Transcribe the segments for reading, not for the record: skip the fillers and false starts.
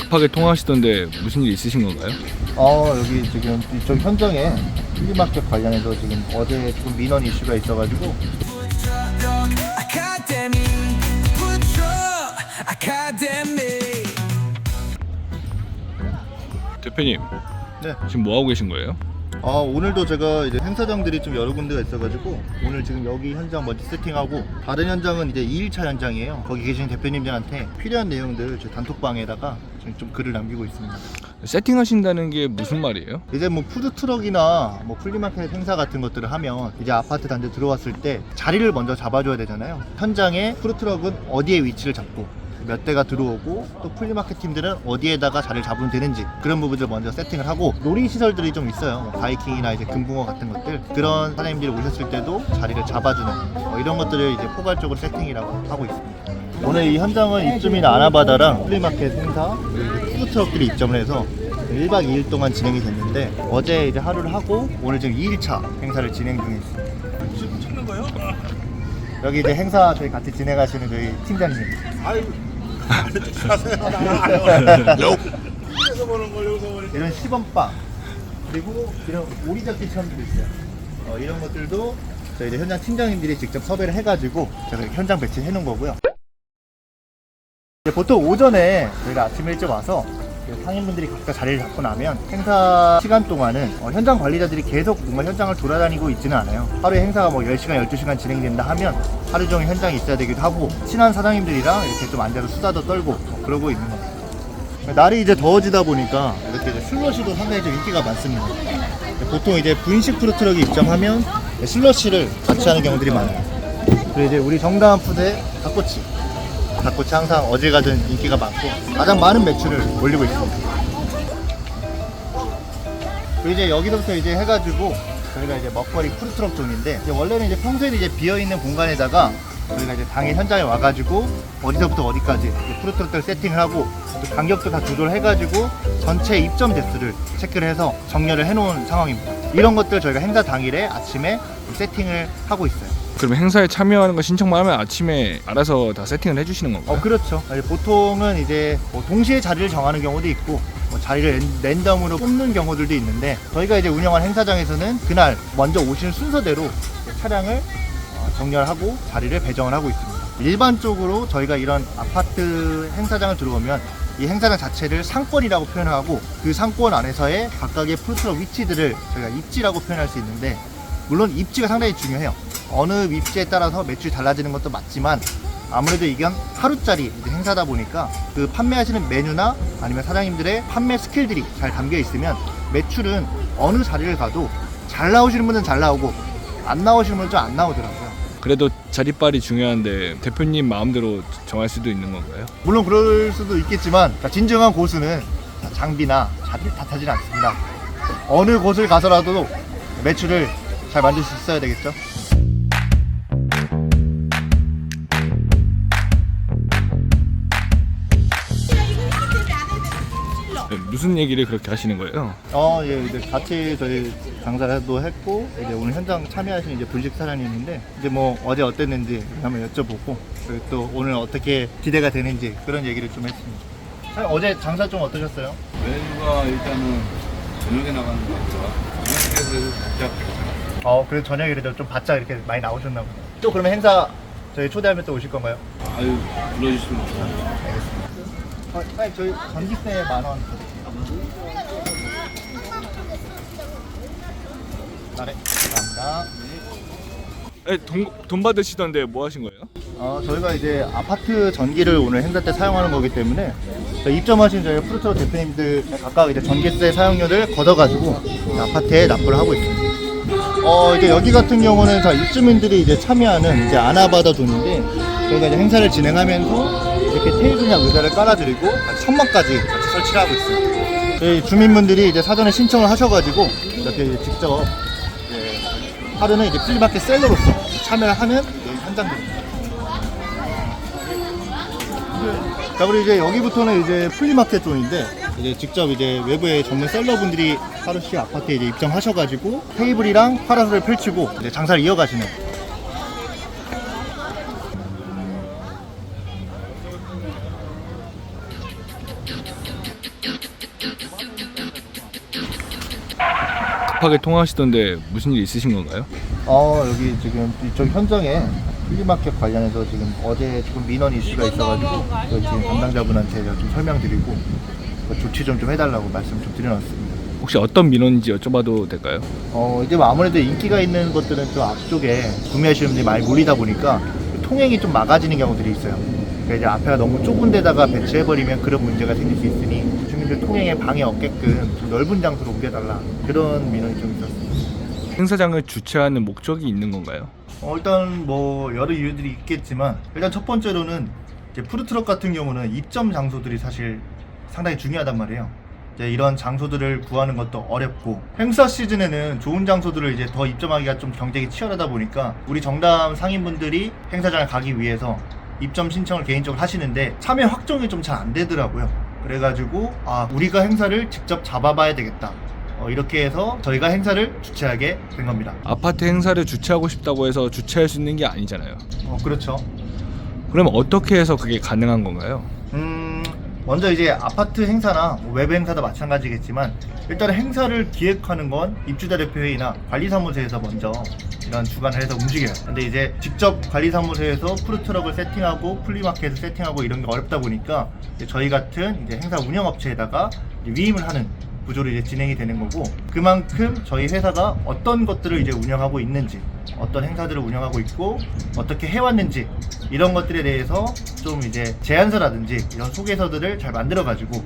급하게 통화하시던데 무슨 일 있으신 건가요? 여기 지금 이쪽 현장에 플리마켓 관련해서 지금 어제 좀 민원 이슈가 있어가지고 대표님, 네. 지금 뭐 하고 계신 거예요? 오늘도 제가 이제 행사장들이 좀 여러 군데가 있어가지고 오늘 지금 여기 현장 먼저 세팅하고 다른 현장은 이제 2일차 현장이에요. 거기 계신 대표님들한테 필요한 내용들 제 단톡방에다가 지금 좀 글을 남기고 있습니다. 세팅하신다는 게 무슨 말이에요? 이제 뭐 푸드트럭이나 뭐 플리마켓 행사 같은 것들을 하면 이제 아파트 단지 들어왔을 때 자리를 먼저 잡아줘야 되잖아요. 현장에 푸드트럭은 어디에 위치를 잡고 몇 대가 들어오고 또 플리마켓 팀들은 어디에다가 자리를 잡으면 되는지 그런 부분들 먼저 세팅을 하고 놀이시설들이 좀 있어요. 뭐 바이킹이나 이제 금붕어 같은 것들 그런 사장님들이 오셨을 때도 자리를 잡아주는 이런 것들을 이제 포괄적으로 세팅이라고 하고 있습니다. 오늘 이 현장은 입주민 아나바다랑 플리마켓 행사 그리고 푸드트럭들이 입점을 해서 1박 2일 동안 진행이 됐는데 어제 이제 하루를 하고 오늘 지금 2일차 행사를 진행 중에 있습니다. 지금 찍는 거요? 여기 이제 행사 저희 같이 진행하시는 저희 팀장님. 아유, 여기서 보는 걸 여기서 보는 이런 시범빵 그리고 이런 오리잡기 체험도 있어요. 이런 것들도 저희 이제 현장 팀장님들이 직접 섭외를 해가지고 제가 이렇게 현장 배치해 놓은 거고요. 이제 보통 오전에 저희가 아침 일찍 와서 상인분들이 각자 자리를 잡고 나면 행사 시간 동안은 현장 관리자들이 계속 뭔가 현장을 돌아다니고 있지는 않아요. 하루에 행사가 뭐 10시간, 12시간 진행된다 하면 하루 종일 현장에 있어야 되기도 하고 친한 사장님들이랑 이렇게 좀 앉아서 수다도 떨고 그러고 있는 겁니다. 날이 이제 더워지다 보니까 이렇게 이제 슬러시도 상당히 좀 인기가 많습니다. 보통 이제 분식 푸드트럭이 입점하면 슬러시를 같이 하는 경우들이 많아요. 그리고 이제 우리 정다은 푸드의 닭꼬치 항상 어제 가든 인기가 많고 가장 많은 매출을 올리고 있습니다. 그리고 이제 여기서부터 이제 해가지고 저희가 이제 먹거리 푸드트럭 존인데 원래는 이제 평소에 이제 비어있는 공간에다가 저희가 이제 당일 현장에 와가지고 어디서부터 어디까지 푸드트럭들 세팅을 하고 또 간격도 다 조절해가지고 전체 입점 대수를 체크를 해서 정렬을 해놓은 상황입니다. 이런 것들 저희가 행사 당일에 아침에 세팅을 하고 있어요. 그럼 행사에 참여하는 거 신청만 하면 아침에 알아서 다 세팅을 해주시는 건가요? 그렇죠. 보통은 이제 뭐 동시에 자리를 정하는 경우도 있고 뭐 자리를 랜덤으로 뽑는 경우들도 있는데 저희가 이제 운영한 행사장에서는 그날 먼저 오시는 순서대로 차량을 정렬하고 자리를 배정을 하고 있습니다. 일반적으로 저희가 이런 아파트 행사장을 들어오면 이 행사장 자체를 상권이라고 표현하고 그 상권 안에서의 각각의 푸드트럭 위치들을 저희가 입지라고 표현할 수 있는데 물론 입지가 상당히 중요해요. 어느 입지에 따라서 매출이 달라지는 것도 맞지만 아무래도 이건 하루짜리 이제 행사다 보니까 그 판매하시는 메뉴나 아니면 사장님들의 판매 스킬들이 잘 담겨 있으면 매출은 어느 자리를 가도 잘 나오시는 분은 잘 나오고 안 나오시는 분은 좀 안 나오더라고요. 그래도 자리빨이 중요한데 대표님 마음대로 정할 수도 있는 건가요? 물론 그럴 수도 있겠지만 진정한 고수는 장비나 자리를 탓하지는 않습니다. 어느 곳을 가서라도 매출을 잘 만들 수 있어야 되겠죠. 네, 무슨 얘기를 그렇게 하시는 거예요? 예, 이제 같이 저희 장사도 했고 이제 오늘 현장 참여하신 이제 분식 사장님인데 이제 뭐 어제 어땠는지 한번 여쭤보고 그리고 또 오늘 어떻게 기대가 되는지 그런 얘기를 좀 했습니다. 사장님, 어제 장사 좀 어떠셨어요? 메뉴가 일단은 저녁에 나가는 거 같더라. 저녁에서 진짜 그래도 저녁에 그래도 좀 바짝 이렇게 많이 나오셨나 보네요. 또 그러면 행사 저희 초대하면 또 오실 건가요? 아유 불러주시면 좋아요. 사장님 저희 전기세 10,000원. 네, 감사합니다. 돈 받으시던데 뭐 하신 거예요? 저희가 이제 아파트 전기를 오늘 행사 때 사용하는 거기 때문에 입점하신 저희 푸드트럭 대표님들 각각 이제 전기세 사용료를 걷어가지고 아파트에 납부를 하고 있습니다. 이제 여기 같은 경우는 저 입주민들이 이제 참여하는 이제 아나바다 존인데 저희가 이제 행사를 진행하면서 이렇게 테이블이나 의자를 깔아드리고 천막까지 같이 설치를 하고 있습니다. 저희 주민분들이 이제 사전에 신청을 하셔가지고 이렇게 이제 직접 하루는 이제 플리마켓 셀러로서 참여를 하는 현장들입니다. 자, 그리고 이제 여기부터는 이제 플리마켓 존인데 이제 직접 이제 외부의 전문 셀러분들이 하루씩 아파트에 이제 입점하셔가지고 테이블이랑 파라솔을 펼치고 이제 장사를 이어가시는. 급하게 통화하시던데 무슨 일 있으신 건가요? 여기 지금 이쪽 현장에 플리마켓 관련해서 지금 어제 조금 민원 이슈가 있어가지고 저희 지금 담당자분한테 제가 좀 설명드리고 조치 좀 해달라고 말씀 좀 드려놨습니다. 혹시 어떤 민원인지 여쭤봐도 될까요? 이제 뭐 아무래도 인기가 있는 것들은 또 앞쪽에 구매하시는 분들이 많이 몰리다 보니까 통행이 좀 막아지는 경우들이 있어요. 그러니까 이제 앞에가 너무 좁은 데다가 배치해버리면 그런 문제가 생길 수 있으니 주민들 통행에 방해 없게끔 좀 넓은 장소로 옮겨달라, 그런 민원이 좀 있었습니다. 행사장을 주최하는 목적이 있는 건가요? 일단 뭐 여러 이유들이 있겠지만, 일단 첫 번째로는 이제 푸드트럭 같은 경우는 입점 장소들이 사실 상당히 중요하단 말이에요. 이제 이런 장소들을 구하는 것도 어렵고, 행사 시즌에는 좋은 장소들을 이제 더 입점하기가 좀 경쟁이 치열하다 보니까 우리 정담 상인분들이 행사장을 가기 위해서 입점 신청을 개인적으로 하시는데 참여 확정이 좀 잘 안 되더라고요. 그래가지고 우리가 행사를 직접 잡아봐야 되겠다, 이렇게 해서 저희가 행사를 주최하게 된 겁니다. 아파트 행사를 주최하고 싶다고 해서 주최할 수 있는 게 아니잖아요. 그렇죠. 그럼 어떻게 해서 그게 가능한 건가요? 먼저 이제 아파트 행사나 외부 행사도 마찬가지겠지만, 일단 행사를 기획하는 건 입주자 대표회의나 관리사무소에서 먼저 이런 주관을 해서 움직여요. 근데 이제 직접 관리사무소에서 푸드트럭을 세팅하고 플리마켓을 세팅하고 이런 게 어렵다 보니까 이제 저희 같은 이제 행사 운영업체에다가 위임을 하는 구조로 이제 진행이 되는 거고, 그만큼 저희 회사가 어떤 것들을 이제 운영하고 있는지, 어떤 행사들을 운영하고 있고 어떻게 해왔는지, 이런 것들에 대해서 좀 이제 제안서라든지 이런 소개서들을 잘 만들어 가지고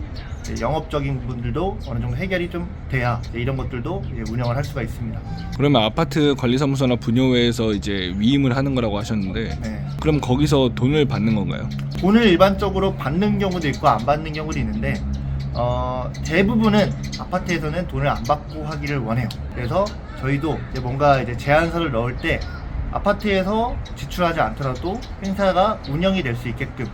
영업적인 부분들도 어느 정도 해결이 좀 돼야 이런 것들도 이제 운영을 할 수가 있습니다. 그러면 아파트 관리사무소나 분여회에서 이제 위임을 하는 거라고 하셨는데, 네. 그럼 거기서 돈을 받는 건가요? 돈을 일반적으로 받는 경우도 있고 안 받는 경우도 있는데, 대부분은 아파트에서는 돈을 안 받고 하기를 원해요. 그래서 저희도 이제 뭔가 이제 제안서를 넣을 때 아파트에서 지출하지 않더라도 행사가 운영이 될 수 있게끔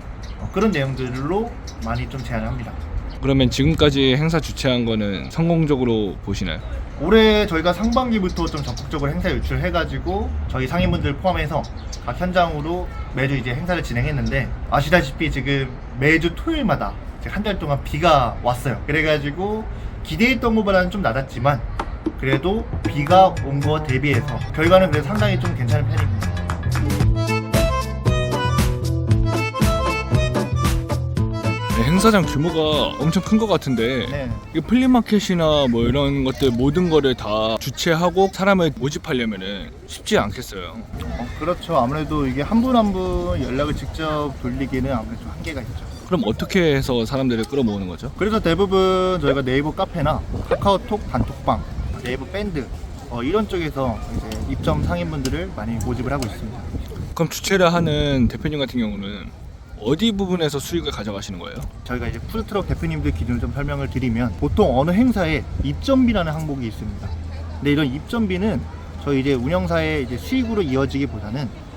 그런 내용들로 많이 좀 제안을 합니다. 그러면 지금까지 행사 주최한 거는 성공적으로 보시나요? 올해 저희가 상반기부터 좀 적극적으로 행사 유출해가지고 저희 상인분들 포함해서 각 현장으로 매주 이제 행사를 진행했는데, 아시다시피 지금 매주 토요일마다 한 달 동안 비가 왔어요. 그래가지고 기대했던 것보다는 좀 낮았지만 그래도 비가 온 거 대비해서 결과는 그래도 상당히 좀 괜찮은 편입니다. 네, 행사장 규모가 엄청 큰 것 같은데, 네. 이게 플리마켓이나 뭐 이런 것들 모든 거를 다 주최하고 사람을 모집하려면은 쉽지 않겠어요. 그렇죠. 아무래도 이게 한 분 한 분 연락을 직접 돌리기는 아무래도 좀 한계가 있죠. 그럼 어떻게 해서 사람들을 끌어모으는 거죠? 그래서 대부분 저희가 네이버 카페나 카카오톡 단톡방, 네이버 밴드 이런 쪽에서 이제 입점 상인분들을 많이 모집을 하고 있습니다. 그럼 주최를 하는 대표님 같은 경우는 어디 부분에서 수익을 가져가시는 거예요? 저희가 이제 푸드트럭 대표님들 기준을 좀 설명을 드리면, 보통 어느 행사에 입점비라는 항목이 있습니다. 근데 이런 입점비는 저희 이제 운영사의 이제 수익으로 이어지기보다는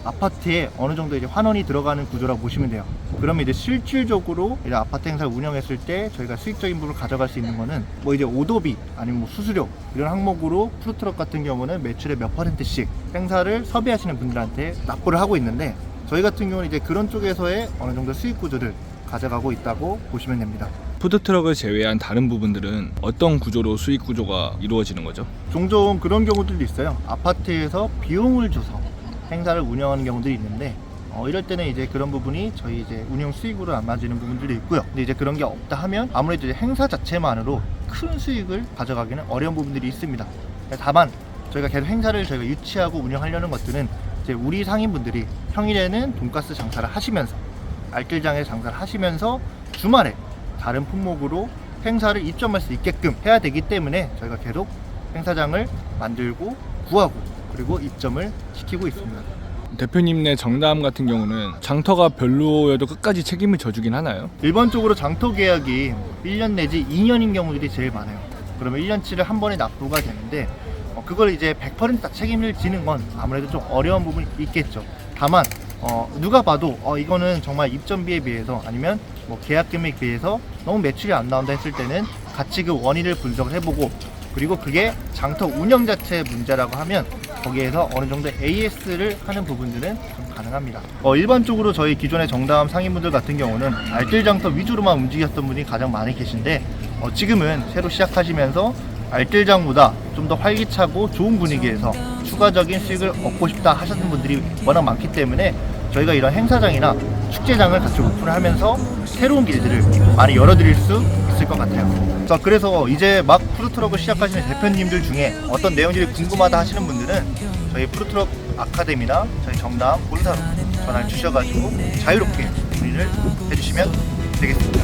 아파트에 어느 정도 이제 환원이 들어가는 구조라고 보시면 돼요. 그러면 이제 실질적으로 이제 아파트 행사를 운영했을 때 저희가 수익적인 부분을 가져갈 수 있는 거는 뭐 이제 오도비 아니면 뭐 수수료 이런 항목으로 푸드트럭 같은 경우는 매출의 몇 %씩 행사를 섭외하시는 분들한테 납부를 하고 있는데, 저희 같은 경우는 이제 그런 쪽에서의 어느 정도 수익 구조를 가져가고 있다고 보시면 됩니다. 푸드트럭을 제외한 다른 부분들은 어떤 구조로 수익 구조가 이루어지는 거죠? 종종 그런 경우들도 있어요. 아파트에서 비용을 줘서 행사를 운영하는 경우들이 있는데, 이럴 때는 이제 그런 부분이 저희 이제 운영 수익으로 안 맞는 부분들도 있고요. 근데 이제 그런 게 없다 하면 아무래도 이제 행사 자체만으로 큰 수익을 가져가기는 어려운 부분들이 있습니다. 다만 저희가 계속 행사를 저희가 유치하고 운영하려는 것들은 이제 우리 상인분들이 평일에는 돈가스 장사를 하시면서, 알뜰장에 장사를 하시면서 주말에 다른 품목으로 행사를 입점할 수 있게끔 해야 되기 때문에 저희가 계속 행사장을 만들고 구하고 그리고 입점을 시키고 있습니다. 대표님네 정담 같은 경우는 장터가 별로여도 끝까지 책임을 져주긴 하나요? 일반적으로 장터 계약이 1년 내지 2년인 경우들이 제일 많아요. 그러면 1년치를 한 번에 납부가 되는데, 그걸 이제 100% 책임을 지는 건 아무래도 좀 어려운 부분이 있겠죠. 다만 누가 봐도 이거는 정말 입점비에 비해서 아니면 뭐 계약 금액에 비해서 너무 매출이 안 나온다 했을 때는 같이 그 원인을 분석을 해보고, 그리고 그게 장터 운영 자체의 문제라고 하면 거기에서 어느 정도 AS를 하는 부분들은 좀 가능합니다. 일반적으로 저희 기존의 정담 상인분들 같은 경우는 알뜰 장터 위주로만 움직였던 분이 가장 많이 계신데, 지금은 새로 시작하시면서 알뜰장보다 좀 더 활기차고 좋은 분위기에서 추가적인 수익을 얻고 싶다 하시는 분들이 워낙 많기 때문에 저희가 이런 행사장이나 축제장을 같이 오픈을 하면서 새로운 길들을 많이 열어드릴 수 있을 것 같아요. 자, 그래서 이제 막 푸드트럭을 시작하시는 대표님들 중에 어떤 내용들이 궁금하다 하시는 분들은 저희 푸드트럭 아카데미나 저희 정남 본사로 전화를 주셔가지고 자유롭게 문의를 해주시면 되겠습니다.